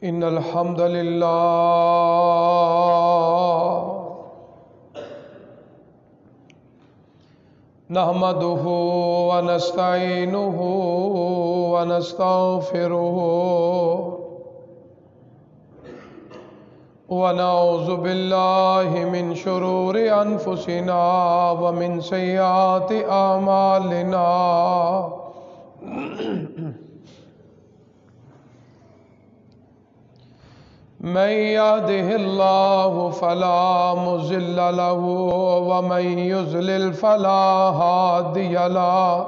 إن الحمد لله نحمده ونستعينه ونستغفره ونعوذ بالله من شرور أنفسنا ومن سيئات أعمالنا من يهده الله فلا مضل له ومن يضلل فلا هادي له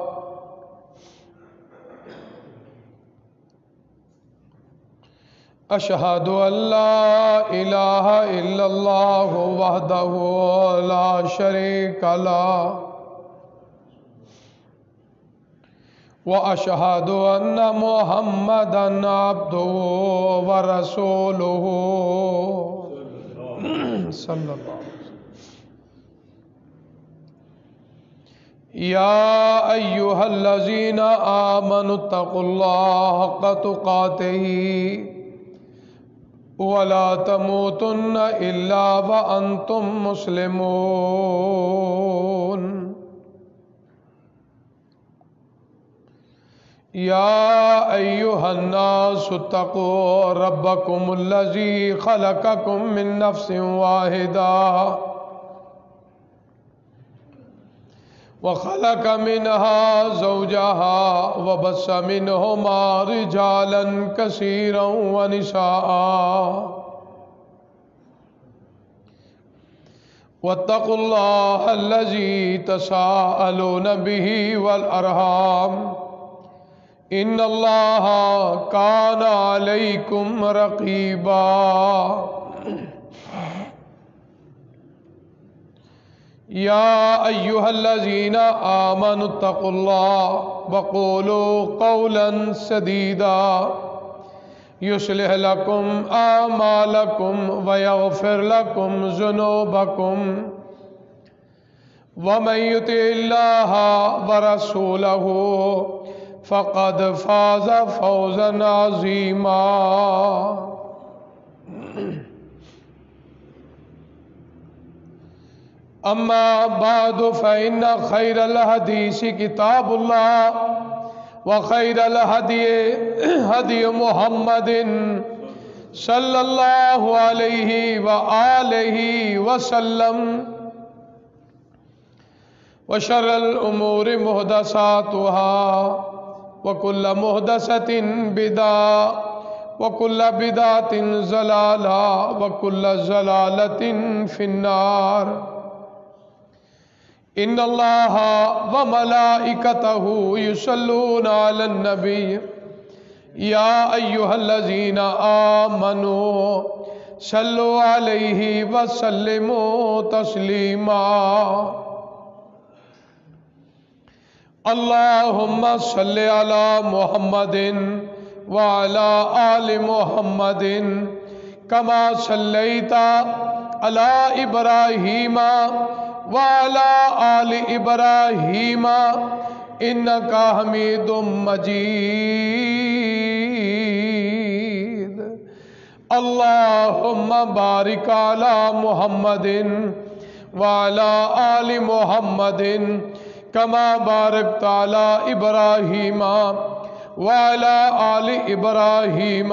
أشهد أن لا إله إلا الله وحده لا شريك له وأشهد أن محمدًا عبده ورسوله صلى الله عليه وسلم يا أيها الذين آمنوا اتقوا الله حق تقاته ولا تموتن إلا وأنتم مسلمون يا أيها الناس اتقوا ربكم الذي خلقكم من نفس واحدة وخلق منها زوجها وبث منهما رجالا كثيرا ونساء واتقوا الله الذي تساءلون به والأرحام إن الله كان عليكم رقيبا يا أيها الذين آمنوا اتقوا الله وقولوا قولا سديدا يصلح لكم أعمالكم ويغفر لكم ذنوبكم ومن يطع الله ورسوله فقد فاز فوزا عظيما أما بعد فإن خير الحديث كتاب الله وخير الهدي هدي محمد صلى الله عليه وآله وسلم وشر الأمور محدثاتها وكل محدثة بدعة وكل بدعة ضلالة وكل ضلالة في النار إن الله وملائكته يصلون على النبي يا أيها الذين آمنوا صلوا عليه وسلموا تسليما اللهم صل على محمد وعلى آل محمد كما صليت على إبراهيم وعلى آل إبراهيم إنك حميد مجيد اللهم بارك على محمد وعلى آل محمد كما باركت على إبراهيم وعلى آل إبراهيم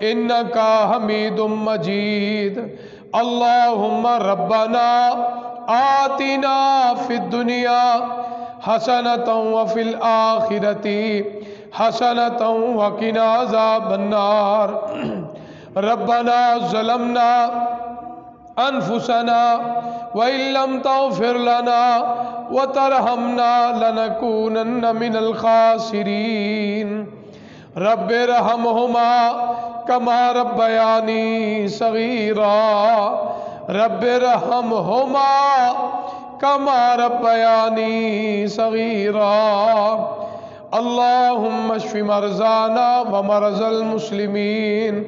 إنك حميد مجيد اللهم ربنا آتنا في الدنيا حسنة وفي الآخرة حسنة وقنا عذاب النار ربنا ظلمنا أنفسنا وإن لم تغفر لنا وترحمنا لنكونن من الخاسرين رب ارحمهما كما ربياني صغيرا رب ارحمهما كما ربياني صغيرا اللهم اشف مرضانا ومرضى المسلمين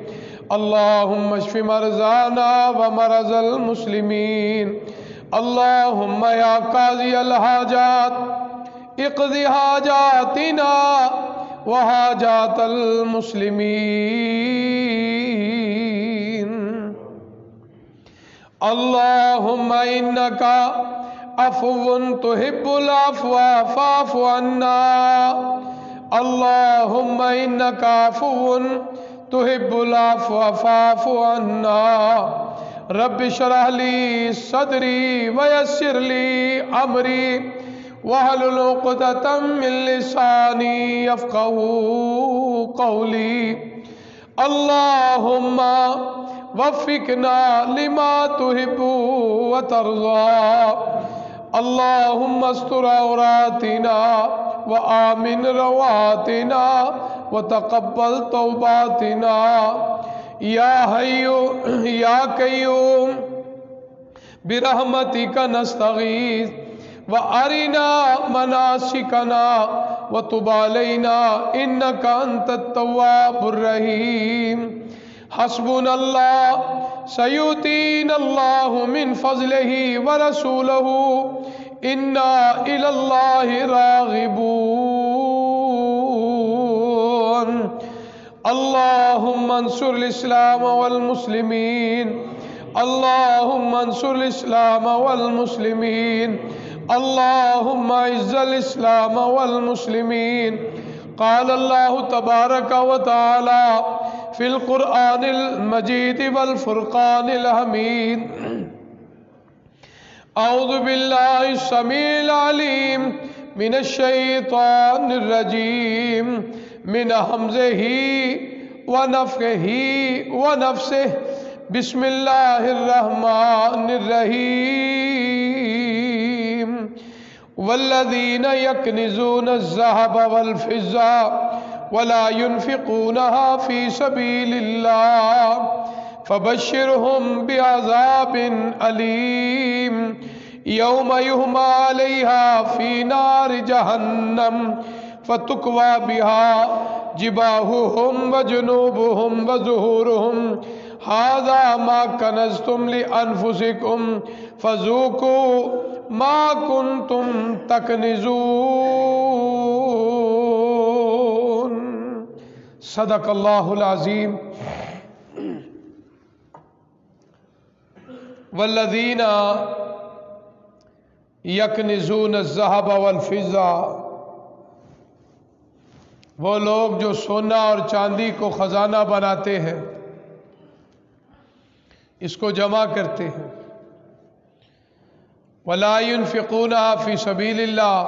اللهم اشف مرضانا ومرضى المسلمين اللهم يا قاضي الحاجات اقض حاجاتنا وحاجات المسلمين. اللهم إنك عفو تحب العفو فاعف عنا. اللهم إنك عفو تحب العفو فاعف عنا. رب اشرح لي صدري ويسر لي أمري واحلل عقدة من لساني يفقهوا قولي. اللهم وفقنا لما تحب وترضى. اللهم استر عوراتنا وآمن رواتنا وتقبل توباتنا. یا حی یا قیوم برحمتک نستغیث وارنا مناسکنا وتب علینا انک انت التواب الرحیم. حسبنا اللہ سیؤتینا اللہ من فضلہ ورسولہ انا الی اللہ راغبون. اللهم انصر الاسلام والمسلمین. اللهم انصر الاسلام والمسلمین. اللهم اعز الاسلام والمسلمین. قال اللہ تبارک وتعالی فی القرآن المجید والفرقان الحمید. اعوذ باللہ السمیع العلیم من الشیطان الرجیم من حمزہ ونفخہ ونفثہ. بسم اللہ الرحمن الرحیم. والذین یکنزون الذہب والفضة ولا ينفقونها في سبيل الله فبشرهم بعذاب أليم يوم يهمى عليها في نار جهنم فتكوى بها جباههم وجنوبهم وظهورهم هذا ما كنزتم لأنفسكم فذوقوا ما كنتم تكنزون. صدق اللہ العظیم. والذین یکنزون الذہب والفضة، وہ لوگ جو سونا اور چاندی کو خزانہ بناتے ہیں، اس کو جمع کرتے ہیں. ولا ينفقونها فی سبیل اللہ،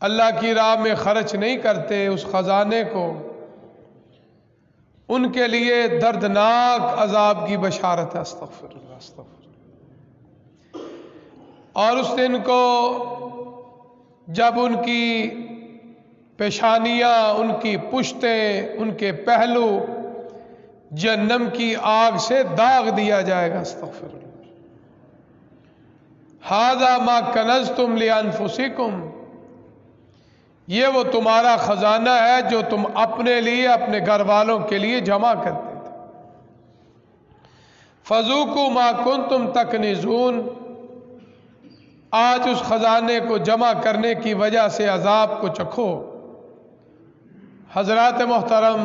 اللہ کی راہ میں خرچ نہیں کرتے اس خزانے کو، ان کے لیے دردناک عذاب کی بشارت ہے. استغفر اللہ استغفر اللہ. اور اس دن کو جب ان کی پیشانیاں، ان کی پشتیں، ان کے پہلو جہنم کی آگ سے داغ دیا جائے گا. استغفر اللہ. ھذا ما کنزتم لانفسکم، یہ وہ تمہارا خزانہ ہے جو تم اپنے لیے، اپنے گھر والوں کے لیے جمع کرتے تھے. فذوقوا ما کنتم تکنزون، آج اس خزانے کو جمع کرنے کی وجہ سے عذاب کو چکھو. حضرات محترم،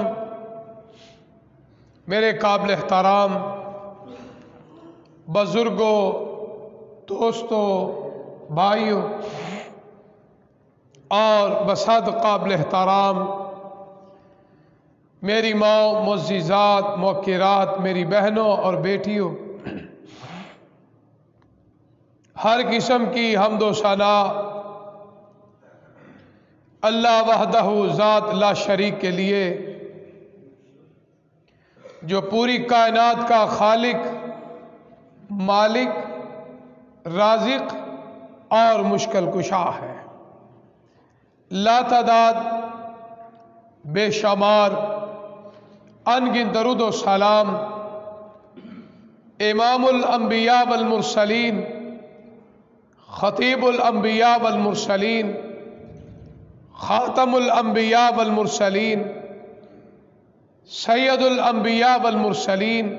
میرے قابل احترام بزرگوں، دوستوں، بھائیوں اور بسعد قابل احترام میری ماں، معززات، موقرات، میری بہنوں اور بیٹیوں، ہر قسم کی حمد و ثنا اللہ وحدہ ذات لا شریک کے لیے، جو پوری کائنات کا خالق، مالک، رازق اور مشکل کشا ہے. لا تعداد بے شمار انگن درود و سلام امام الانبیاء والمرسلین، خطیب الانبیاء والمرسلین، خاتم الانبیاء والمرسلین، سید الانبیاء والمرسلین،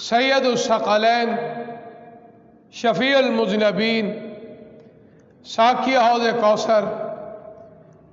سید الثقلین، شفیع المذنبین، ساقی حوض کوثر،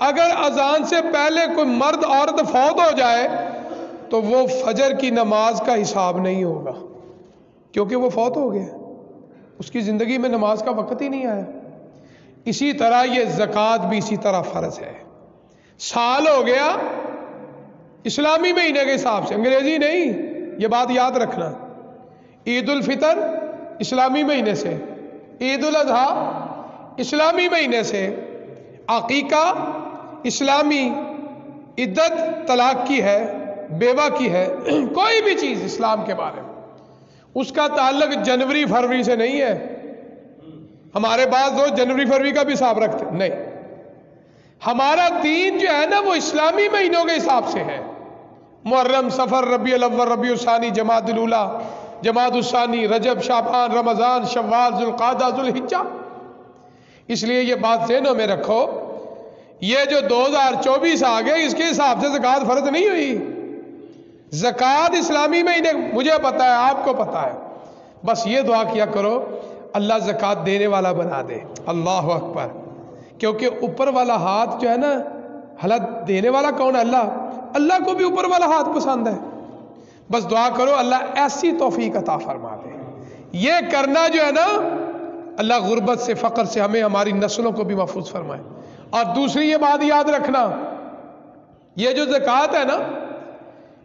اگر اذان سے پہلے کوئی مرد عورت فوت ہو جائے تو وہ فجر کی نماز کا حساب نہیں ہوگا، کیونکہ وہ فوت ہو گیا، اس کی زندگی میں نماز کا وقت ہی نہیں آیا۔ اسی طرح یہ زکوٰۃ بھی اسی طرح فرض ہے۔ سال ہو گیا اسلامی مہینے کے حساب سے، انگریزی نہیں، یہ بات یاد رکھنا۔ عید الفطر اسلامی مہینے سے، عید الاضحیٰ اسلامی مہینے سے، عقیقہ اسلامی، عدت طلاق کی ہے، بیوہ کی ہے، کوئی بھی چیز اسلام کے بارے میں اس کا تعلق جنوری فروری سے نہیں ہے۔ ہمارے بعض لوگ جنوری فروری کا بھی حساب رکھتے نہیں، ہمارا دین جو ہے نا وہ اسلامی مہینوں کے حساب سے ہے۔ محرم، صفر، ربیع الاول، ربیع الثانی، جمادی الاولیٰ، جمادی الثانی، رجب، شعبان، رمضان، شوال، ذوالقعدہ، ذوالحجہ۔ اس لیے یہ بات ذہنوں میں رکھو، یہ جو 2024 آ گئے اس کے حساب سے زکوٰۃ فرض نہیں ہوئی۔ زکوٰۃ اسلامی مہینے، مجھے پتا ہے، آپ کو پتا ہے، بس یہ دعا کیا کرو اللہ زکوٰۃ دینے والا بنا دے۔ اللہ اکبر، کیونکہ اوپر والا ہاتھ جو ہے نا، حالت دینے والا کون ہے؟ اللہ۔ اللہ کو بھی اوپر والا ہاتھ پسند ہے۔ بس دعا کرو اللہ ایسی توفیق عطا فرما دے۔ یہ کرنا جو ہے نا، اللہ غربت سے، فقر سے ہمیں، ہماری نسلوں کو بھی محفوظ فرمائے۔ اور دوسری یہ بات یاد رکھنا، یہ جو زکوٰۃ ہے نا،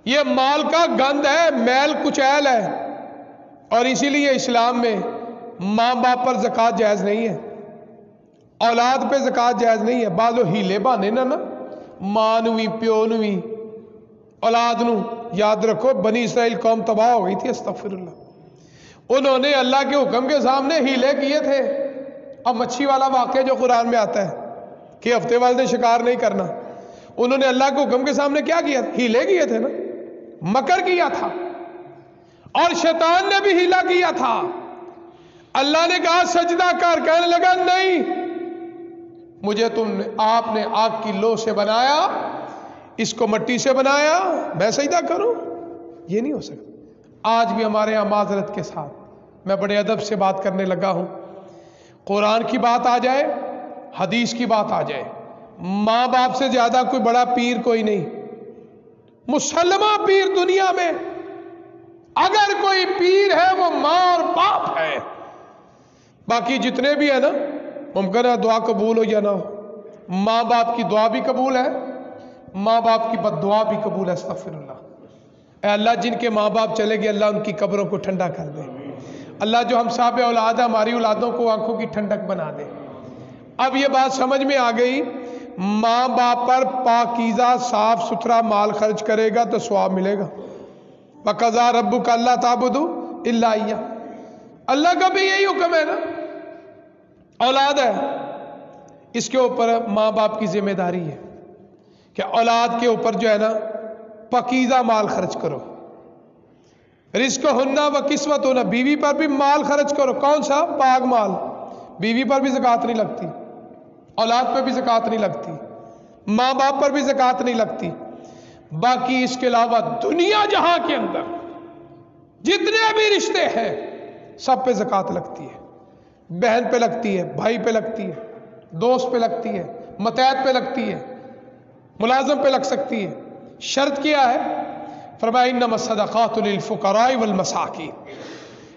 یہ مال کا گند ہے، میل کچیل ہے، اور اسی لیے اسلام میں ماں باپ پر زکوٰۃ جائز نہیں ہے، اولاد پہ زکوٰۃ جائز نہیں ہے۔ بعض لوگ ہیلے بہانے نا ماں نو بھی پیو نو بھی اولاد نو، یاد رکھو بنی اسرائیل قوم تباہ ہو گئی تھی، استغفر اللہ، انہوں نے اللہ کے حکم کے سامنے ہیلے کیے تھے۔ اب مچھی والا واقعہ جو قرآن میں آتا ہے کہ ہفتے والے نے شکار نہیں کرنا، انہوں نے اللہ کے حکم کے سامنے کیا کیا؟ ہیلے کیے تھے نا، مکر کیا تھا، اور شیطان نے بھی ہیلا کیا تھا۔ اللہ نے کہا سجدہ کر، کہنے لگا نہیں، مجھے آپ نے آگ کی لو سے بنایا، اس کو مٹی سے بنایا، میں سجدہ کروں؟ یہ نہیں ہو سکتا۔ آج بھی ہمارے یہاں معذرت کے ساتھ میں بڑے ادب سے بات کرنے لگا ہوں، قرآن کی بات آ جائے، حدیث کی بات آ جائے، ماں باپ سے زیادہ کوئی بڑا پیر کوئی نہیں۔ مسلمہ پیر دنیا میں اگر کوئی پیر ہے وہ ماں اور باپ ہے، باقی جتنے بھی ہیں نا، ممکن ہے دعا قبول ہو یا نہ ہو۔ ماں باپ کی دعا بھی قبول ہے، ماں باپ کی بد دعا بھی قبول ہے، استغفر اللہ۔ اے اللہ جن کے ماں باپ چلے گئے اللہ ان کی قبروں کو ٹھنڈا کر دے، اللہ جو ہم صاحب اولاد ہیں ہماری اولادوں کو آنکھوں کی ٹھنڈک بنا دے۔ اب یہ بات سمجھ میں آ گئی، ماں باپ پر پاکیزہ صاف ستھرا مال خرچ کرے گا تو ثواب ملے گا۔ وَقَضَىٰ رَبُّكَ أَلَّا تَعْبُدُوا إِلَّا إِيَّاهُ، اللہ کا بھی یہی حکم ہے نا، اولاد ہے، اس کے اوپر ماں باپ کی ذمہ داری ہے کہ اولاد کے اوپر جو ہے نا پاکیزہ مال خرچ کرو۔ رزقہن و کسوتہن، بیوی پر بھی مال خرچ کرو، کون سا؟ پاک مال۔ بیوی پر بھی زکوٰۃ نہیں لگتی، اولاد پہ بھی زکوٰۃ نہیں لگتی، ماں باپ پر بھی زکوٰۃ نہیں لگتی۔ باقی اس کے علاوہ دنیا جہاں کے اندر جتنے بھی رشتے ہیں سب پہ زکوٰۃ لگتی ہے، بہن پہ لگتی ہے، بھائی پہ لگتی ہے، دوست پہ لگتی ہے، متحد پہ لگتی ہے، ملازم پہ لگ سکتی ہے۔ شرط کیا ہے؟ فرمایا انما الصدقات للفقراء والمساکین،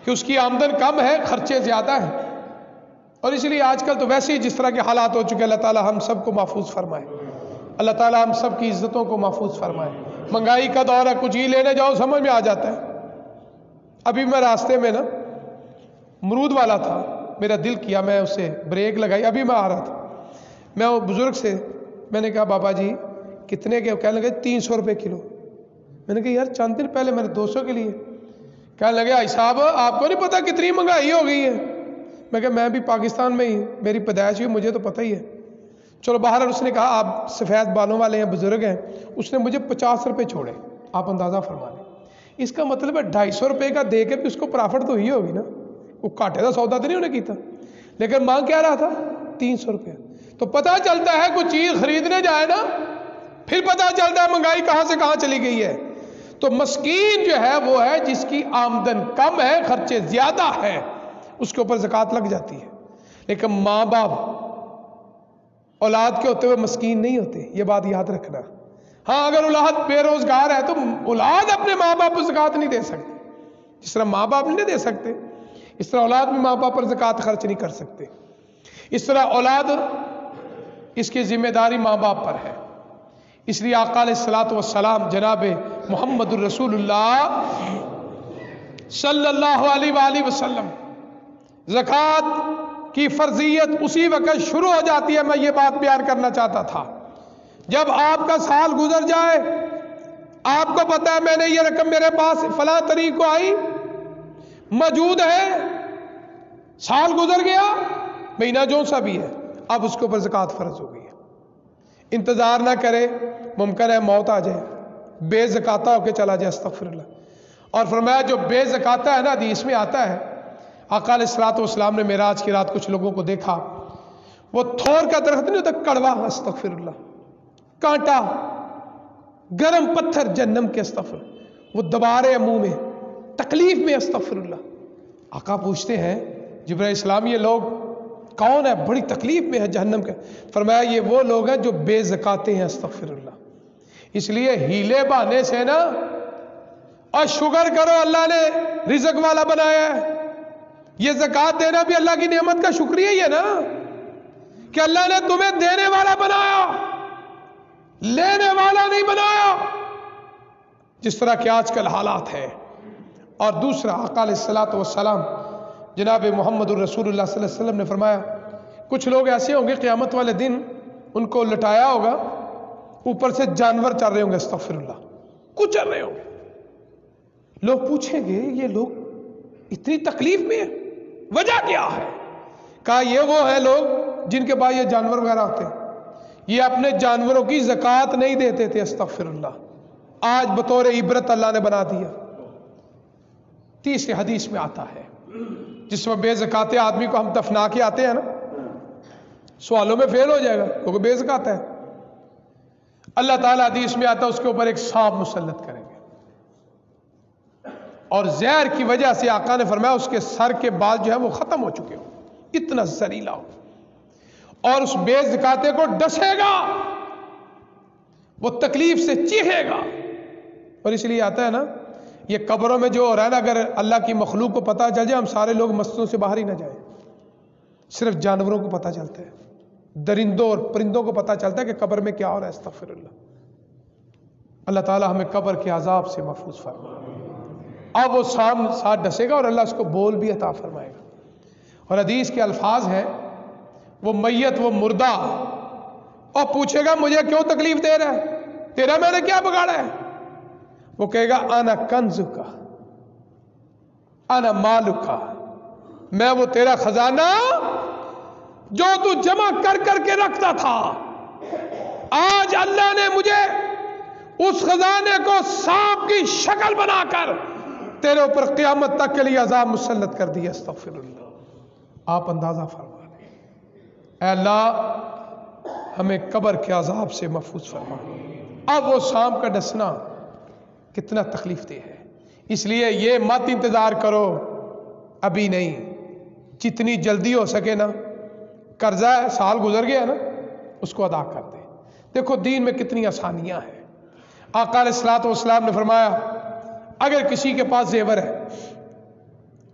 کہ اس کی آمدن کم ہے، خرچے زیادہ ہیں، اور اس لیے آج کل تو ویسے ہی جس طرح کے حالات ہو چکے، اللہ تعالی ہم سب کو محفوظ فرمائے، اللہ تعالی ہم سب کی عزتوں کو محفوظ فرمائے۔ مہنگائی کا دور ہے، کچھ ہی لینے جاؤ سمجھ میں آ جاتا ہے۔ ابھی میں راستے میں نا امرود والا تھا، میرا دل کیا میں اسے بریک لگائی، ابھی میں آ رہا تھا، میں وہ بزرگ سے میں نے کہا بابا جی کتنے کے؟ کہنے لگے 300 روپے کلو۔ میں نے کہا یار چند دن پہلے میں نے 200 کے لیے۔ کہنے لگے بھائی صاحب آپ کو نہیں پتا کتنی مہنگائی ہو گئی ہے؟ میں کہا میں بھی پاکستان میں ہی، میری پیدائش ہوئی، مجھے تو پتہ ہی ہے۔ چلو باہر، اس نے کہا آپ سفید بالوں والے ہیں، بزرگ ہیں، اس نے مجھے 50 روپے چھوڑے، آپ اندازہ فرما لیں۔ اس کا مطلب ہے 250 روپے کا دے کے بھی اس کو پرافٹ تو ہی ہوگی نا، وہ کاٹے کا سودا تو نہیں انہیں کیتا، لیکن مانگ کیا رہا تھا؟ 300 روپے۔ تو پتہ چلتا ہے کوئی چیز خریدنے جائے نا پھر پتہ چلتا ہے مہنگائی کہاں سے کہاں چلی گئی ہے۔ تو مسکین جو ہے وہ ہے جس کی آمدن کم ہے، خرچے زیادہ ہیں، اس کے اوپر زکوٰۃ لگ جاتی ہے۔ لیکن ماں باپ اولاد کے ہوتے ہوئے مسکین نہیں ہوتے، یہ بات یاد رکھنا۔ ہاں اگر اولاد بے روزگار ہے تو اولاد اپنے ماں باپ کو زکوٰۃ نہیں دے سکتے، جس طرح ماں باپ نہیں دے سکتے اس طرح اولاد بھی ماں باپ پر زکوٰۃ خرچ نہیں کر سکتے۔ اس طرح اولاد اس کی ذمہ داری ماں باپ پر ہے۔ اس لیے آقا علیہ الصلوۃ والسلام جناب محمد الرسول اللہ صلی اللہ علیہ وآلہ وسلم زکوٰۃ کی فرضیت اسی وقت شروع ہو جاتی ہے۔ میں یہ بات بیان کرنا چاہتا تھا، جب آپ کا سال گزر جائے، آپ کو پتا ہے میں نے یہ رقم میرے پاس فلاں تاریخ کو آئی، موجود ہے، سال گزر گیا، مہینہ جو سا بھی ہے، اب اس کے اوپر زکوٰۃ فرض ہو گئی ہے۔ انتظار نہ کرے، ممکن ہے موت آ جائے، بے زکاتہ ہو کے چلا جائے، استغفر اللہ۔ اور فرمایا جو بے زکاتہ ہے نا، حدیث میں آتا ہے آقا علیہ الصلوۃ والسلام نے معراج کی رات کچھ لوگوں کو دیکھا، وہ تھور کا درخت نہیں ہوتا کڑوا، استغفر اللہ، کانٹا، گرم پتھر جہنم کے، استغفر، وہ دبا رہے ہیں منہ میں، تکلیف میں، استغفر اللہ۔ آقا پوچھتے ہیں جبرائیل السلام یہ لوگ کون ہے، بڑی تکلیف میں ہے جہنم کے؟ فرمایا یہ وہ لوگ ہیں جو بے زکاتے ہیں، استغفر اللہ۔ اس لیے ہیلے بہانے سے نا، اور شکر کرو اللہ نے رزق والا بنایا ہے، یہ زکات دینا بھی اللہ کی نعمت کا شکریہ ہی ہے نا، کہ اللہ نے تمہیں دینے والا بنایا، لینے والا نہیں بنایا، جس طرح کہ آج کل حالات ہے۔ اور دوسرا آقا علیہ الصلوۃ والسلام جناب محمد الرسول اللہ صلی اللہ علیہ وسلم نے فرمایا کچھ لوگ ایسے ہوں گے قیامت والے دن ان کو لٹایا ہوگا، اوپر سے جانور چل رہے ہوں گے، استغفر اللہ، کچھ چل رہے ہوں گے۔ لوگ پوچھیں گے یہ لوگ اتنی تکلیف میں ہیں، وجہ کیا ہے؟ کہا یہ وہ ہے لوگ جن کے پاس یہ جانور وغیرہ ہوتے ہیں، یہ اپنے جانوروں کی زکوٰۃ نہیں دیتے تھے، استغفر اللہ، آج بطور عبرت اللہ نے بنا دیا۔ تیسری حدیث میں آتا ہے جس میں بے زکاتے آدمی کو ہم دفنا کے آتے ہیں نا، سوالوں میں فیل ہو جائے گا کیونکہ بے زکات ہے، اللہ تعالیٰ حدیث میں آتا ہے اس کے اوپر ایک سانپ مسلط کریں گے، اور زہر کی وجہ سے آقا نے فرمایا اس کے سر کے بال جو ہے وہ ختم ہو چکے ہو، اتنا زہریلا ہو، اور اس بے زکاتے کو ڈسے گا، وہ تکلیف سے چیخے گا۔ اور اس لیے آتا ہے نا یہ قبروں میں جو ہو رہا ہے نا، اگر اللہ کی مخلوق کو پتہ چل جائے ہم سارے لوگ مسجدوں سے باہر ہی نہ جائیں، صرف جانوروں کو پتہ چلتا ہے، درندوں اور پرندوں کو پتہ چلتا ہے کہ قبر میں کیا ہو رہا ہے، استغفر اللہ۔ اللہ تعالی ہمیں قبر کے عذاب سے محفوظ فرمائے۔ اب وہ ساتھ ڈسے گا اور اللہ اس کو بول بھی عطا فرمائے گا۔ اور حدیث کے الفاظ ہیں وہ میت، وہ مردہ، اور پوچھے گا مجھے کیوں تکلیف دے رہا ہے، تیرا میں نے کیا بگاڑا ہے؟ وہ کہے گا انا کنزکا انا مالکا، میں وہ تیرا خزانہ جو تو جمع کر کر کے رکھتا تھا، آج اللہ نے مجھے اس خزانے کو سانپ کی شکل بنا کر تیرے اوپر قیامت تک کے لیے عذاب مسلط کر دیا، استغفر اللہ۔ آپ اندازہ فرما لیں، اے اللہ ہمیں قبر کے عذاب سے محفوظ فرما۔ اب وہ سانپ کا ڈسنا کتنا تکلیف دہ ہے، اس لیے یہ مت انتظار کرو، ابھی نہیں، جتنی جلدی ہو سکے نا، قرضہ ہے سال گزر گیا نا، اس کو ادا کر دے۔ دیکھو دین میں کتنی آسانیاں ہیں۔ آقا علیہ الصلوۃ والسلام نے فرمایا اگر کسی کے پاس زیور ہے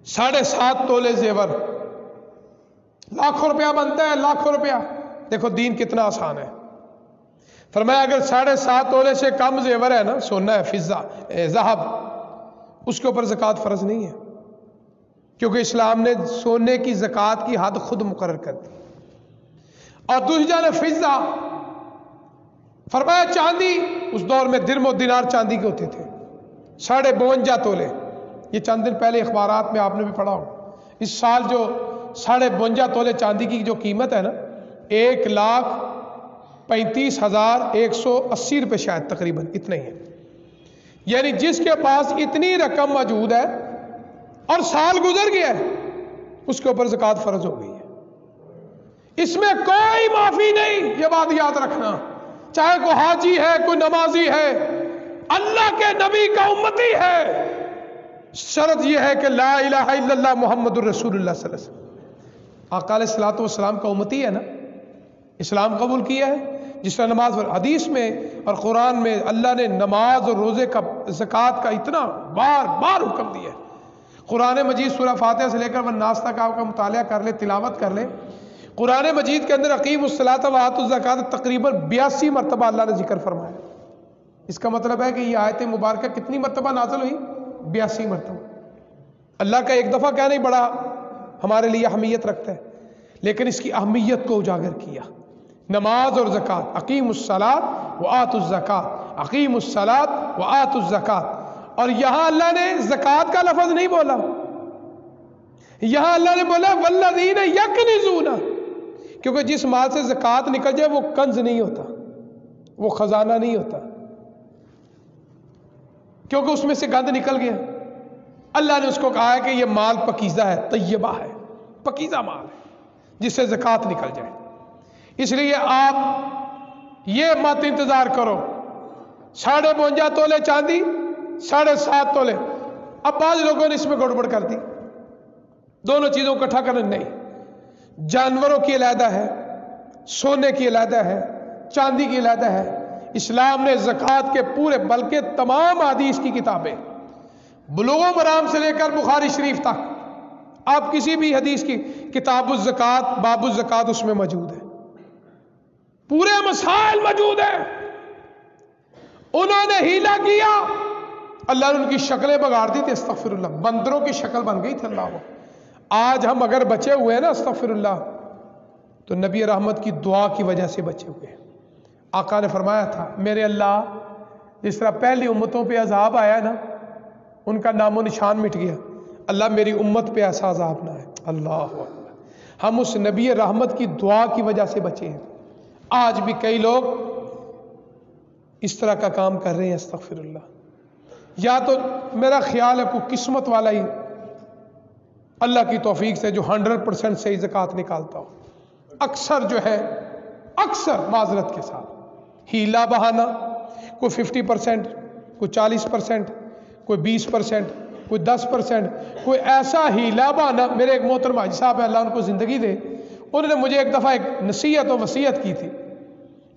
7.5 تولے زیور، لاکھوں روپیہ بنتا ہے، لاکھوں روپیہ، دیکھو دین کتنا آسان ہے۔ فرمایا اگر 7.5 تولے سے کم زیور ہے نا، سونا ہے، فضہ، ذہب، اس کے اوپر زکوٰۃ فرض نہیں ہے، کیونکہ اسلام نے سونے کی زکوٰۃ کی حد خود مقرر کر دی۔ اور دوسری جانب فضہ، فرمایا چاندی، اس دور میں درم و دینار چاندی کے ہوتے تھے، 52.5 تولے، یہ چند دن پہلے اخبارات میں آپ نے بھی پڑھا ہو، اس سال جو 52.5 تولے چاندی کی جو قیمت ہے نا، 1,35,180 روپے شاید تقریباً اتنا ہی ہے۔ یعنی جس کے پاس اتنی رقم موجود ہے اور سال گزر گیا ہے، اس کے اوپر زکوٰۃ فرض ہو گئی ہے، اس میں کوئی معافی نہیں، یہ بات یاد رکھنا، چاہے کوئی حاجی ہے، کوئی نمازی ہے، اللہ کے نبی کا امتی ہے، شرط یہ ہے کہ لا الہ الا اللہ محمد الرسول اللہ صلی اللہ علیہ وسلم آقا علیہ الصلوۃ والسلام کا امتی ہے نا، اسلام قبول کیا ہے، جس طرح نماز اور حدیث میں اور قرآن میں اللہ نے نماز اور روزے کا، زکوٰۃ کا اتنا بار بار حکم دیا ہے۔ قرآن مجید سورہ فاتحہ سے لے کر والناس تک آپ کا مطالعہ کر لیں، تلاوت کر لیں۔ قرآن مجید کے اندر اقیموا الصلاۃ وآتوا الزکاۃ تقریباً 82 مرتبہ اللہ نے ذکر فرمایا۔ اس کا مطلب ہے کہ یہ آیت مبارکہ کتنی مرتبہ نازل ہوئی؟ 82 مرتبہ۔ اللہ کا ایک دفعہ کہنا ہی بڑا ہمارے لیے اہمیت رکھتا ہے، لیکن اس کی اہمیت کو اجاگر کیا۔ نماز اور زکوٰۃ، اقیموا الصلاۃ وآتوا الزکاۃ، اقیموا الصلاۃ وآتوا الزکاۃ۔ اور یہاں اللہ نے زکوٰۃ کا لفظ نہیں بولا، یہاں اللہ نے بولا والذین یکنزون، کیونکہ جس مال سے زکوٰۃ نکل جائے وہ کنز نہیں ہوتا، وہ خزانہ نہیں ہوتا، کیونکہ اس میں سے گند نکل گیا۔ اللہ نے اس کو کہا ہے کہ یہ مال پکیزہ ہے، طیبہ ہے، پکیزہ مال ہے جس سے زکوٰۃ نکل جائے۔ اس لیے آپ یہ مت انتظار کرو 52.5 تولے چاندی، 7.5 تولے۔ اب بعض لوگوں نے اس میں گڑبڑ کر دی، دونوں چیزوں کو اکٹھا کرنا نہیں۔ جانوروں کی علیحدہ ہے، سونے کی علیحدہ ہے، چاندی کی علیحدہ ہے۔ اسلام نے زکوٰۃ کے پورے، بلکہ تمام حدیث کی کتابیں، بلوغ المرام سے لے کر بخاری شریف تک، آپ کسی بھی حدیث کی کتاب الزکوٰۃ، باب الزکوٰۃ اس میں موجود ہے، پورے مسائل موجود ہیں۔ انہوں نے ہیلا کیا، اللہ نے ان کی شکلیں بگاڑ دی تھی، استغفر اللہ، بندروں کی شکل بن گئی تھی۔ اللہ، آج ہم اگر بچے ہوئے ہیں نا، استغفر اللہ، تو نبی رحمت کی دعا کی وجہ سے بچے ہوئے ہیں۔ آقا نے فرمایا تھا میرے اللہ، جس طرح پہلی امتوں پہ عذاب آیا نا، ان کا نام و نشان مٹ گیا، اللہ میری امت پہ ایسا عذاب نہ ہے۔ اللہ اکبر، ہم اس نبی رحمت کی دعا کی وجہ سے بچے ہیں۔ آج بھی کئی لوگ اس طرح کا کام کر رہے ہیں، استغفر اللہ۔ یا تو میرا خیال ہے کوئی قسمت والا ہی اللہ کی توفیق سے جو 100% صحیح زکوٰۃ نکالتا ہو، اکثر جو ہے، اکثر معذرت کے ساتھ ہیلا بہانا، کوئی 50%، کوئی 40%، کوئی 20%، کوئی 10%، کوئی ایسا ہیلا بہانا۔ میرے ایک محترم حاجی صاحب ہیں، اللہ ان کو زندگی دے، انہوں نے مجھے ایک دفعہ ایک نصیحت و وصیت کی تھی،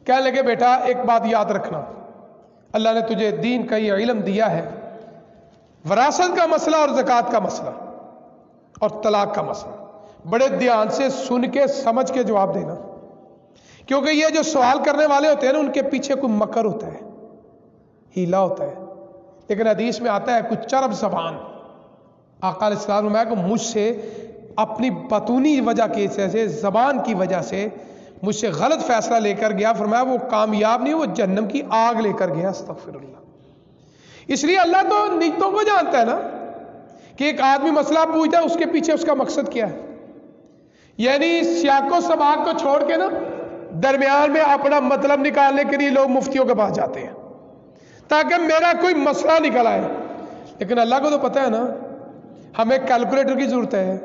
کہنے لگے بیٹا ایک بات یاد رکھنا، اللہ نے تجھے دین کا یہ علم دیا ہے، وراثت کا مسئلہ اور زکوٰۃ کا مسئلہ اور طلاق کا مسئلہ بڑے دھیان سے سن کے سمجھ کے جواب دینا، کیونکہ یہ جو سوال کرنے والے ہوتے ہیں نا، ان کے پیچھے کوئی مکر ہوتا ہے، ہیلا ہوتا ہے۔ لیکن حدیث میں آتا ہے کچھ چرب زبان، آقا علیہ السلام نے کہ مجھ سے اپنی بطونی وجہ کی سے، زبان کی وجہ سے مجھ سے غلط فیصلہ لے کر گیا، فرمایا وہ کامیاب نہیں، وہ جہنم کی آگ لے کر گیا، استغفر اللہ۔ اس لیے اللہ تو نیتوں کو جانتا ہے نا، کہ ایک آدمی مسئلہ پوچھتا ہے اس کے پیچھے اس کا مقصد کیا ہے۔ یعنی سیاق و سباق کو چھوڑ کے نا درمیان میں اپنا مطلب نکالنے کے لیے لوگ مفتیوں کے پاس جاتے ہیں تاکہ میرا کوئی مسئلہ نکل آئے، لیکن اللہ کو تو پتہ ہے نا، ہمیں کیلکولیٹر کی ضرورت ہے،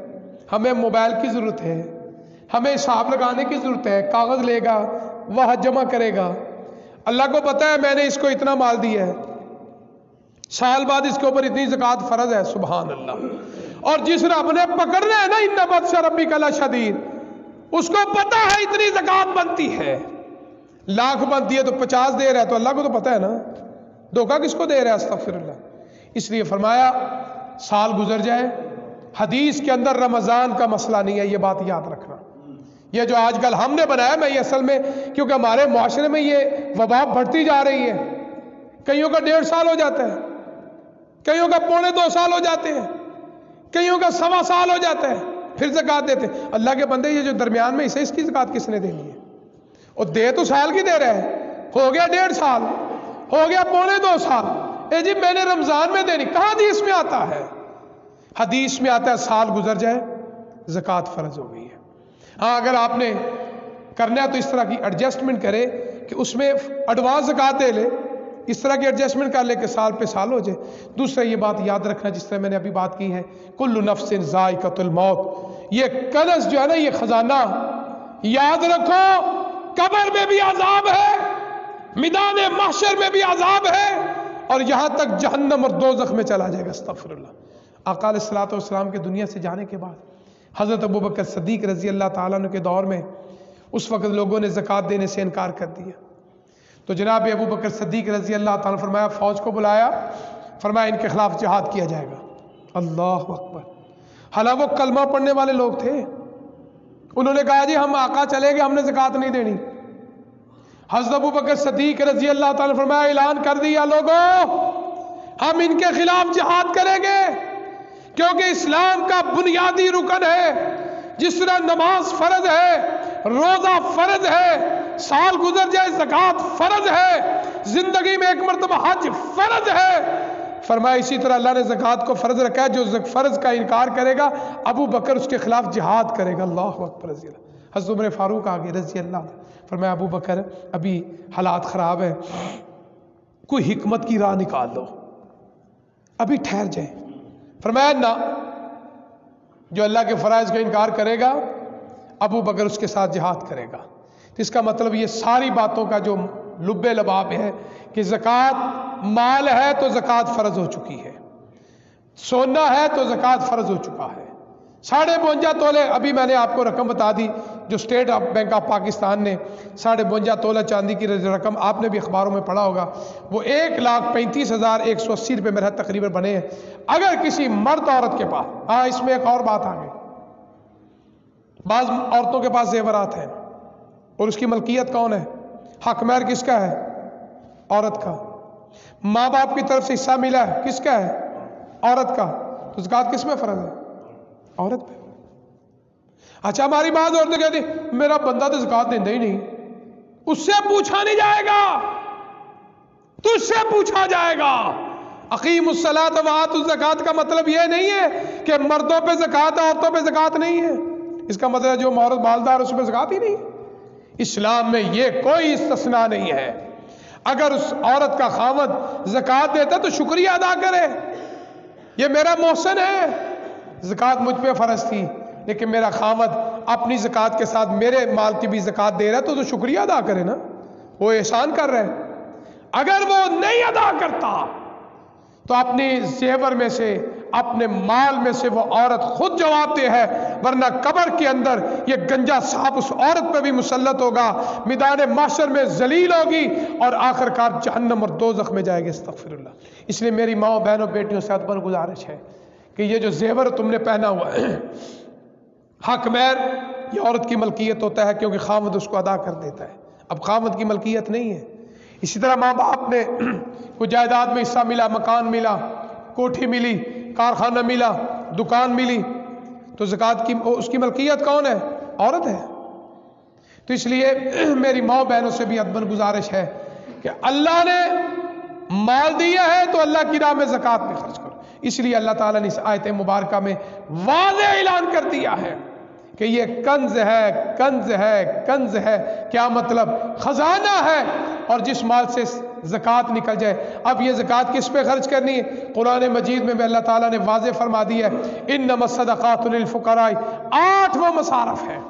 ہمیں موبائل کی ضرورت ہے، ہمیں حساب لگانے کی ضرورت ہے، کاغذ لے گا، وہ جمع کرے گا۔ اللہ کو پتہ ہے میں نے اس کو اتنا مال دیا ہے، سال بعد اس کے اوپر اتنی زکوٰۃ فرض ہے، سبحان اللہ۔ اور جس رب نے پکڑنا ہے نا، ان بطش ربک لشدید، اس کو پتہ ہے اتنی زکوٰۃ بنتی ہے، لاکھ بنتی ہے تو 50 دے رہا ہے، تو اللہ کو تو پتہ ہے نا، دھوکہ کس کو دے رہا ہے، استغفر اللہ۔ اس لیے فرمایا سال گزر جائے، حدیث کے اندر رمضان کا مسئلہ نہیں ہے، یہ بات یاد رکھنا۔ یہ جو آج کل ہم نے بنایا، میں یہ اصل میں کیونکہ ہمارے معاشرے میں یہ وبا بڑھتی جا رہی ہے، کئیوں کا 1.5 سال ہو جاتا ہے، کئیوں کا 2.25 سال ہو جاتے ہیں، کئیوں کا 1.25 سال ہو جاتا ہے، پھر زکوٰۃ دیتے ہیں۔ اللہ کے بندے یہ جو درمیان میں اسے، اس کی زکوٰۃ کس نے دینی ہے؟ اور دے تو سال کی دے رہے ہیں، ہو گیا 1.5 سال، ہو گیا 2.25 سال، اے جی میں نے رمضان میں دینی، کہاں حدیث میں آتا ہے؟ حدیث میں آتا ہے سال گزر جائے زکوٰۃ فرض ہو گئی ہے۔ ہاں اگر آپ نے کرنا ہے تو اس طرح کی ایڈجسٹمنٹ کرے کہ اس میں ایڈوانس زکوٰۃ دے لے، اس طرح کی ایڈجسٹمنٹ کر لے کہ سال پہ سال ہو جائے۔ دوسرا یہ بات یاد رکھنا، جس طرح میں نے ابھی بات کی ہے، کل نفس ذائقۃ الموت، یہ کنز جو ہے نا، یہ خزانہ یاد رکھو، قبر میں بھی عذاب ہے، میدان محشر میں بھی عذاب ہے، اور یہاں تک جہنم اور دوزخ میں چلا جائے گا، استغفر اللہ۔ آقا علیہ الصلوۃ والسلام کے دنیا سے جانے کے بعد حضرت ابوبکر صدیق رضی اللہ تعالیٰ عنہ کے دور میں اس وقت لوگوں نے زکوٰۃ دینے سے انکار کر دیا. تو جناب ابو بکر صدیق رضی اللہ تعالیٰ فرمایا فوج کو بلایا، فرمایا ان کے خلاف جہاد کیا جائے گا. اللہ اکبر. حالانکہ وہ کلمہ پڑھنے والے لوگ تھے. انہوں نے کہا جی ہم آقا چلے گئے، ہم نے زکوٰۃ نہیں دینی. حضرت ابو بکر صدیق رضی اللہ تعالیٰ نے فرمایا اعلان کر دیا لوگوں ہم ان کے خلاف جہاد کریں گے، کیونکہ اسلام کا بنیادی رکن ہے. جس طرح نماز فرض ہے، روزہ فرض ہے، سال گزر جائے زکوٰۃ فرض ہے، زندگی میں ایک مرتبہ حج فرض ہے، فرمایا اسی طرح اللہ نے زکوٰۃ کو فرض رکھا ہے. جو فرض کا انکار کرے گا ابو بکر اس کے خلاف جہاد کرے گا. اللہ اکبر. رضی اللہ. حضرت عمر فاروق آگے رضی اللہ عنہ فرمایا ابو بکر ابھی حالات خراب ہیں، کوئی حکمت کی راہ نکال دو، ابھی ٹھہر جائیں. فرمایا نہ، جو اللہ کے فرائض کا انکار کرے گا ابو بکر اس کے ساتھ جہاد کرے گا. تو اس کا مطلب یہ ساری باتوں کا جو لب لباب ہے کہ زکوٰۃ مال ہے تو زکوٰۃ فرض ہو چکی ہے، سونا ہے تو زکوٰۃ فرض ہو چکا ہے. 52.5 تولے، ابھی میں نے آپ کو رقم بتا دی جو اسٹیٹ بینک آف پاکستان نے 52.5 تولہ چاندی کی رقم آپ نے بھی اخباروں میں پڑھا ہوگا، وہ 1,35,180 روپے میرا تقریباً بنے ہیں. اگر کسی مرد عورت کے پاس، ہاں اس میں ایک اور بات آ گئی، بعض عورتوں کے پاس زیورات ہیں اور اس کی ملکیت کون ہے؟ حق مہر کس کا ہے؟ عورت کا. ماں باپ کی طرف سے حصہ ملا ہے، کس کا ہے؟ عورت کا. تو زکوٰۃ کس میں فرض ہے؟ عورت پہ. اچھا ہماری بعض عورتیں کہتی میرا بندہ تو زکوٰۃ دیتا ہی نہیں. اس سے پوچھا نہیں جائے گا، تجھ سے پوچھا جائے گا. اقیم الصلاۃ وآتوا الزکوٰۃ کا مطلب یہ نہیں ہے کہ مردوں پہ زکوٰۃ ہے عورتوں پہ زکوٰۃ نہیں ہے. اس کا مطلب جو عورت مالدار اس پہ زکوٰۃ ہی نہیں. اسلام میں یہ کوئی استثناء نہیں ہے. اگر اس عورت کا خاوند زکوٰۃ دیتا تو شکریہ ادا کرے، یہ میرا محسن ہے، زکوٰۃ مجھ پہ فرض تھی لیکن میرا خاوند اپنی زکوٰۃ کے ساتھ میرے مال کی بھی زکوٰۃ دے رہا ہے تو شکریہ ادا کرے نا، وہ احسان کر رہے ہیں. اگر وہ نہیں ادا کرتا تو اپنی زیور میں سے، اپنے مال میں سے وہ عورت خود جواب دے ہے، ورنہ قبر کے اندر یہ گنجا سانپ اس عورت پہ بھی مسلط ہوگا، میدان محشر میں ذلیل ہوگی اور آخر کار جہنم اور دوزخ میں جائے گی. استغفر اللہ. اس لیے میری ماں بہنوں بیٹیوں سے ادبن گزارش ہے کہ یہ جو زیور تم نے پہنا ہوا ہے حق مہر یہ عورت کی ملکیت ہوتا ہے کیونکہ خاوند اس کو ادا کر دیتا ہے. اب خاوند کی ملکیت نہیں ہے. اسی طرح ماں باپ نے کوئی جائیداد میں حصہ ملا، مکان ملا، کوٹھی ملی، کارخانہ ملا، دکان ملی، تو زکوٰۃ کی اس کی ملکیت کون ہے؟ عورت ہے. تو اس لیے میری ماں بہنوں سے بھی ادبن گزارش ہے کہ اللہ نے مال دیا ہے تو اللہ کی راہ میں زکوٰۃ میں خرچ کرو. اس لیے اللہ تعالیٰ نے اس آیت مبارکہ میں واضح اعلان کر دیا ہے کہ یہ کنز ہے، کنز ہے، کنز ہے. کیا مطلب؟ خزانہ ہے، اور جس مال سے زکوٰۃ نکل جائے. اب یہ زکوٰۃ کس پہ خرچ کرنی ہے؟ قرآن مجید میں اللہ تعالیٰ نے واضح فرما دیا ہے انما الصدقات للفقراء. 8 وہ مصارف ہیں،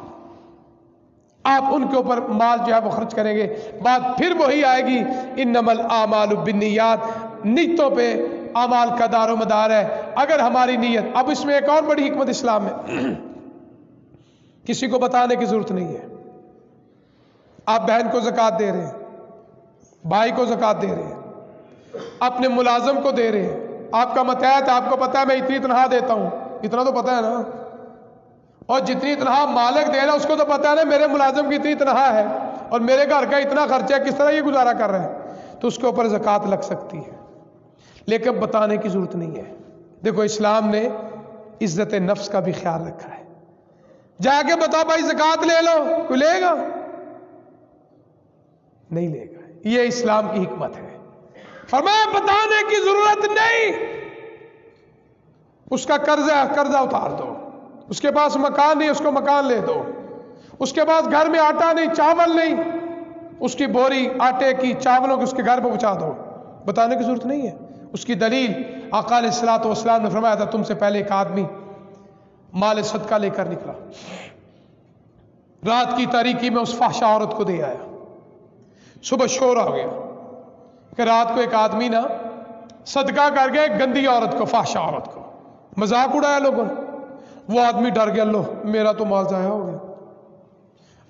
آپ ان کے اوپر مال جو ہے وہ خرچ کریں گے. بات پھر وہی آئے گی انما الاعمال بالنیات، نیتوں پہ اعمال کا دار و مدار ہے. اگر ہماری نیت، اب اس میں ایک اور بڑی حکمت اسلام میں کسی کو بتانے کی ضرورت نہیں ہے. آپ بہن کو زکوٰۃ دے رہے ہیں، بھائی کو زکوٰۃ دے رہے ہیں، اپنے ملازم کو دے رہے ہیں، آپ کا متحد، آپ کو پتا ہے میں اتنی تنخواہ دیتا ہوں، اتنا تو پتا ہے نا، اور جتنی تنخواہ مالک دے رہا ہے اس کو تو پتا ہے نا میرے ملازم کی اتنی تنخواہ ہے اور میرے گھر کا اتنا خرچہ ہے، کس طرح یہ گزارا کر رہا ہے، تو اس کے اوپر زکوٰۃ لگ سکتی ہے. لیکن بتانے کی ضرورت نہیں ہے. دیکھو اسلام نے عزت نفس کا بھی خیال رکھا ہے. جا کے بتا بھائی زکوٰۃ لے لو، کوئی لے گا؟ نہیں لے گا. یہ اسلام کی حکمت ہے. فرمایا بتانے کی ضرورت نہیں. اس کا قرضہ اتار دو، اس کے پاس مکان نہیں، اس کو مکان لے دو، اس کے پاس گھر میں آٹا نہیں، چاول نہیں، اس کی بوری آٹے کی، چاولوں کی اس کے گھر پہ پہنچا دو. بتانے کی ضرورت نہیں ہے. اس کی دلیل آقا علیہ الصلوۃ والسلام نے فرمایا تھا تم سے پہلے ایک آدمی مال صدقہ لے کر نکلا، رات کی تاریکی میں اس فحشہ عورت کو دے آیا. صبح شور آ گیا کہ رات کو ایک آدمی نا صدقہ کر گیا ایک گندی عورت کو، فحشہ عورت کو. مذاق اڑایا لوگوں نے. وہ آدمی ڈر گیا، اللہ میرا تو مال ضائع ہو گیا.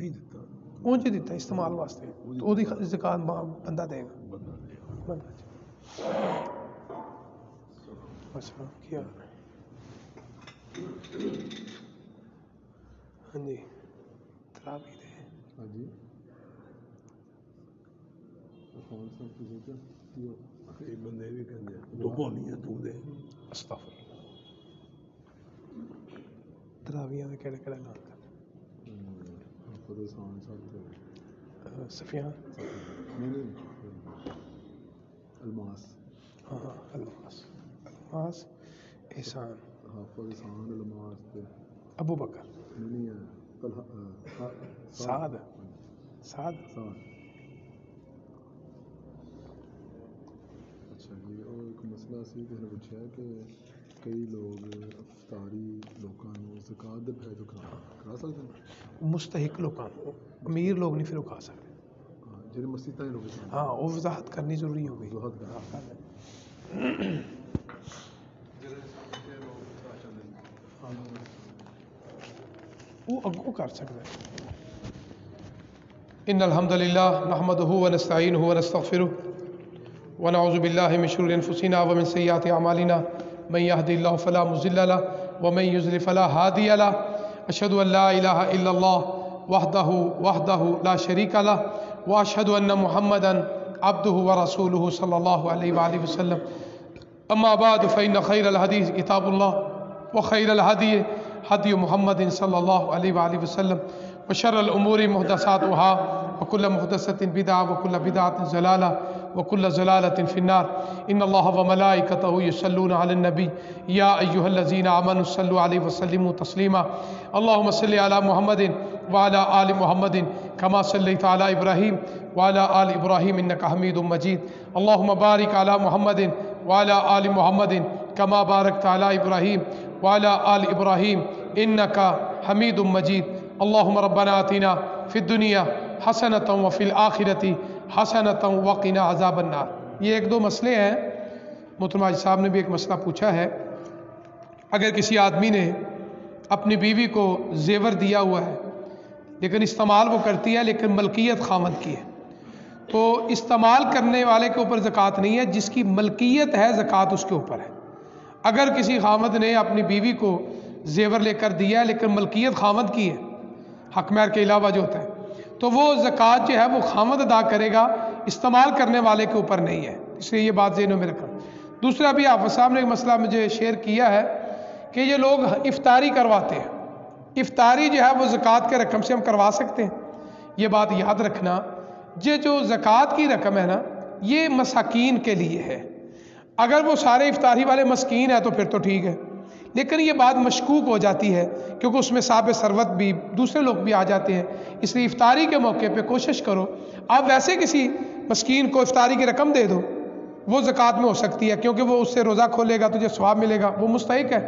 نہیں دیتا اونج دیتا استعمال واسطے تو وہ زکات بندہ دے گا اچھا کیا ہاں جی تراویح دے ہاں جی کون سا ایک بندے بھی کہتے ہیں تو ہونی ہے تو دے استغفر تراویح دے کیڑے کیڑے نام کر سفیان الماس ہاں الماس الماس احسان حافظ احسان الماس ابو بکر نہیں ہے سعد سعد اچھا جی اور ایک مسئلہ سی کسی نے پوچھا ہے کہ کئی لوگ افطاری لوگوں زکات دے پیسے کرا سکتے ہیں مستحق لوگ امیر لوگ نہیں پھر وہ کھا سکتے جی مسجد لوگ ہاں وہ وضاحت کرنی ضروری ہوگی وہ اگوں کر سکتا ہے ان الحمد للہ نحمده ونستعینه ونستغفره ونعوذ باللہ من شرور انفسنا ومن سیئات اعمالنا من يهد الله فلا مضل له ومن يضلل فلا هادي له اشهد ان لا اله الا الله وحده لا شريك له واشهد ان محمدا عبده ورسوله صلى الله عليه وآله وسلم اما بعد فان خير الحديث كتاب الله وخير الهدي هدي محمد صلى الله عليه وآله وسلم وشر الامور محدثاتها وكل محدثة بدعة وكل بدعة ضلالة وكل ضلالة في النار ان الله وملائكته يصلون على النبي يا ايها الذين امنوا صلوا عليه وسلموا تسليما اللهم صل على محمد وعلى آل محمد كما صليت على إبراهيم وعلى آل إبراهيم إنك حميد مجيد اللهم بارك على محمد وعلى آل محمد كما باركت على إبراهيم وعلى آل إبراهيم إنك حميد مجيد اللهم ربنا آتنا في الدنيا حسنة وفي الآخرة حسنة وقنا عذاب النار. یہ ایک دو مسئلے ہیں. محترم حاجی صاحب نے بھی ایک مسئلہ پوچھا ہے. اگر کسی آدمی نے اپنی بیوی کو زیور دیا ہوا ہے لیکن استعمال وہ کرتی ہے لیکن ملکیت خاوند کی ہے تو استعمال کرنے والے کے اوپر زکوٰۃ نہیں ہے, جس کی ملکیت ہے زکوٰۃ اس کے اوپر ہے. اگر کسی خاوند نے اپنی بیوی کو زیور لے کر دیا ہے لیکن ملکیت خاوند کی ہے, حق مہر کے علاوہ جو ہوتا ہے, تو وہ زکوٰۃ جو ہے وہ خاوند ادا کرے گا, استعمال کرنے والے کے اوپر نہیں ہے. اس لیے یہ بات ذہنوں میں رکھنا. دوسرا بھی حافظ صاحب نے ایک مسئلہ مجھے شیئر کیا ہے کہ یہ لوگ افطاری کرواتے ہیں. افطاری جو ہے وہ زکوٰۃ کے رقم سے ہم کروا سکتے ہیں. یہ بات یاد رکھنا, یہ جو زکوٰۃ کی رقم ہے نا یہ مساکین کے لیے ہے. اگر وہ سارے افطاری والے مسکین ہیں تو پھر تو ٹھیک ہے, لیکن یہ بات مشکوک ہو جاتی ہے کیونکہ اس میں صاحب ثروت بھی دوسرے لوگ بھی آ جاتے ہیں. اس لیے افطاری کے موقع پہ کوشش کرو آپ ویسے کسی مسکین کو افطاری کی رقم دے دو, وہ زکوٰۃ میں ہو سکتی ہے کیونکہ وہ اس سے روزہ کھولے گا تجھے ثواب ملے گا, وہ مستحق ہے.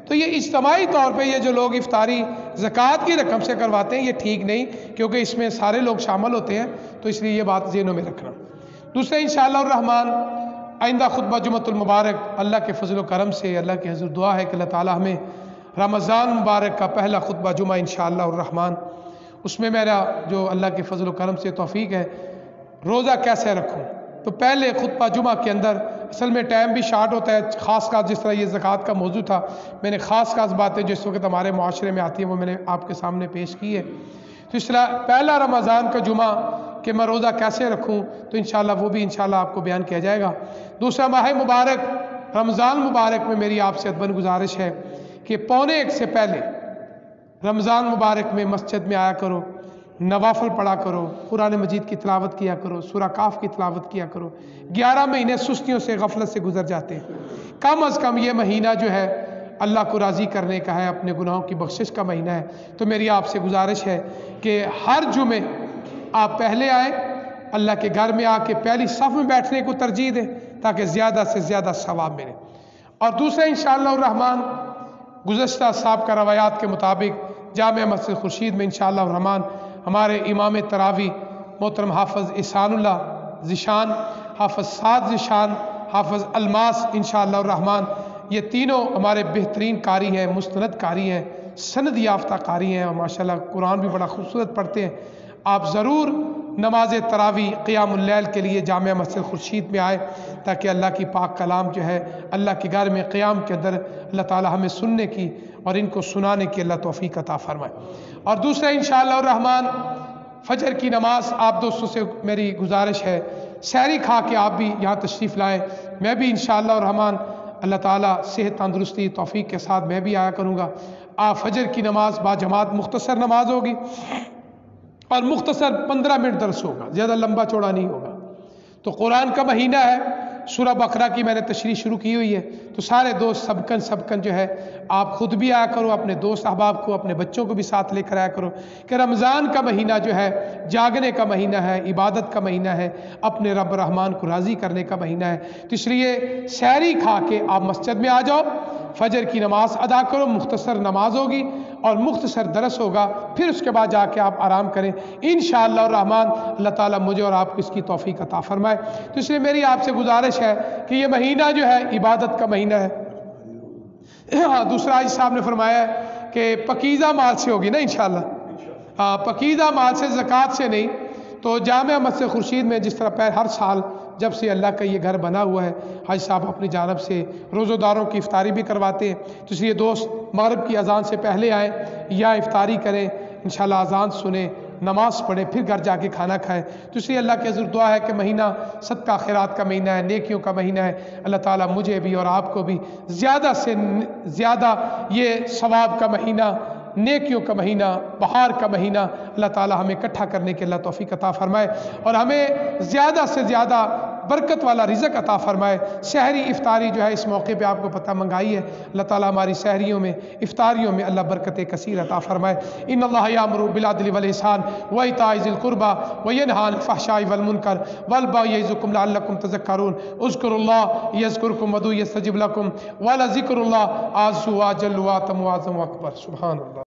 تو یہ اجتماعی طور پہ یہ جو لوگ افطاری زکوٰۃ کی رقم سے کرواتے ہیں یہ ٹھیک نہیں, کیونکہ اس میں سارے لوگ شامل ہوتے ہیں. تو اس لیے یہ بات ذہنوں میں رکھنا. دوسرے انشاءاللہ الرحمن آئندہ خطبہ جمعۃ المبارک اللہ کے فضل و کرم سے اللہ کے حضور دعا ہے کہ اللہ تعالی ہمیں رمضان مبارک کا پہلا خطبہ جمعہ انشاءاللہ الرحمن اس میں میرا جو اللہ کے فضل و کرم سے توفیق ہے روزہ کیسے رکھوں. تو پہلے خطبہ جمعہ کے اندر اصل میں ٹائم بھی شارٹ ہوتا ہے, خاص خاص جس طرح یہ زکوٰۃ کا موضوع تھا میں نے خاص خاص باتیں جو اس وقت ہمارے معاشرے میں آتی ہیں وہ میں نے آپ کے سامنے پیش کی ہے. تو اس طرح پہلا رمضان کا جمعہ کہ میں روزہ کیسے رکھوں تو انشاءاللہ وہ بھی انشاءاللہ آپ کو بیان کیا جائے گا. دوسرا ماہ مبارک رمضان مبارک میں میری آپ سے ادبن گزارش ہے کہ 12:45 سے پہلے رمضان مبارک میں مسجد میں آیا کرو, نوافل پڑھا کرو, قرآن مجید کی تلاوت کیا کرو, سورہ کاف کی تلاوت کیا کرو. 11 مہینے سستیوں سے غفلت سے گزر جاتے ہیں. کم از کم یہ مہینہ جو ہے اللہ کو راضی کرنے کا ہے, اپنے گناہوں کی بخشش کا مہینہ ہے. تو میری آپ سے گزارش ہے کہ ہر جمعے آپ پہلے آئیں, اللہ کے گھر میں آ کے پہلی صف میں بیٹھنے کو ترجیح دیں تاکہ زیادہ سے زیادہ ثواب ملے. اور دوسرا انشاءاللہ الرحمن گزشتہ سابقہ روایات کے مطابق جامع مسجد خورشید میں انشاءاللہ الرحمن ہمارے امام تراوی محترم حافظ احسان اللہ ذیشان, حافظ سعد ذیشان, حافظ الماس انشاءاللہ الرحمن یہ تینوں ہمارے بہترین قاری ہیں, مستند قاری ہیں. سند یافتہ قاری ہیں اور ماشاءاللہ قرآن بھی بڑا خوبصورت پڑھتے ہیں. آپ ضرور نماز تراویح قیام اللیل کے لیے جامعہ مسجد خورشید میں آئے تاکہ اللہ کی پاک کلام جو ہے اللہ کے گھر میں قیام کے اندر اللہ تعالی ہمیں سننے کی اور ان کو سنانے کی اللہ توفیق عطا فرمائے. اور دوسرا انشاءاللہ الرحمن فجر کی نماز آپ دوستوں سے میری گزارش ہے سحری کھا کے آپ بھی یہاں تشریف لائیں. میں بھی انشاءاللہ الرحمن اللہ تعالیٰ صحت تندرستی توفیق کے ساتھ میں بھی آیا کروں گا. آپ فجر کی نماز با جماعت مختصر نماز ہوگی اور مختصر 15 منٹ درس ہوگا، زیادہ لمبا چوڑا نہیں ہوگا. تو قرآن کا مہینہ ہے، سورہ بقرہ کی میں نے تشریح شروع کی ہوئی ہے، تو سارے دوست سبکن جو ہے آپ خود بھی آیا کرو، اپنے دوست احباب کو اپنے بچوں کو بھی ساتھ لے کر آیا کرو کہ رمضان کا مہینہ جو ہے جاگنے کا مہینہ ہے، عبادت کا مہینہ ہے، اپنے رب رحمان کو راضی کرنے کا مہینہ ہے. تو اس لیے سحری کھا کے آپ مسجد میں آ جاؤ، فجر کی نماز ادا کرو، مختصر نماز ہوگی اور مختصر درس ہوگا، پھر اس کے بعد جا کے آپ آرام کریں انشاءاللہ الرحمن. اللہ تعالیٰ مجھے اور آپ کو اس کی توفیق عطا فرمائے. تو اس لیے میری آپ سے گزارش ہے کہ یہ مہینہ جو ہے عبادت کا مہینہ ہے. ہاں دوسرا آج صاحب نے فرمایا ہے کہ پکیزہ مال سے ہوگی نا انشاءاللہ. ہاں پکیزہ مال سے، زکوٰۃ سے نہیں. تو جامعہ مسجد خورشید میں جس طرح ہر سال جب سے اللہ کا یہ گھر بنا ہوا ہے حاج صاحب اپنی جانب سے روزہ داروں کی افطاری بھی کرواتے ہیں. تو اس لیے دوست مغرب کی اذان سے پہلے آئیں یا افطاری کریں، انشاءاللہ اذان سنیں، نماز پڑھیں، پھر گھر جا کے کھانا کھائیں. تو اس لیے اللہ کے حضور دعا ہے کہ مہینہ صدقہ خیرات کا مہینہ ہے، نیکیوں کا مہینہ ہے. اللہ تعالیٰ مجھے بھی اور آپ کو بھی زیادہ سے زیادہ یہ ثواب کا مہینہ، نیکیوں کا مہینہ، بہار کا مہینہ اللہ تعالیٰ ہمیں اکٹھا کرنے کے اللہ توفیق عطا فرمائے اور ہمیں زیادہ سے زیادہ برکت والا رزق عطا فرمائے. سحری افطاری جو ہے اس موقع پہ آپ کو پتہ منگائی ہے، اللہ تعالیٰ ہماری سحریوں میں افطاریوں میں اللہ برکت کثیر عطا فرمائے. ان اللہ یامر بالعدل والاحسان وایتاء ذی القربی وینہی عن الفحشاء والمنکر والبغی یعظکم لعلکم تذکرون. اذکروا اللہ یذکرکم ودعوہ یستجب لکم ولذکر اللہ اعظ واجل واتم واعظم اکبر. سبحان اللہ.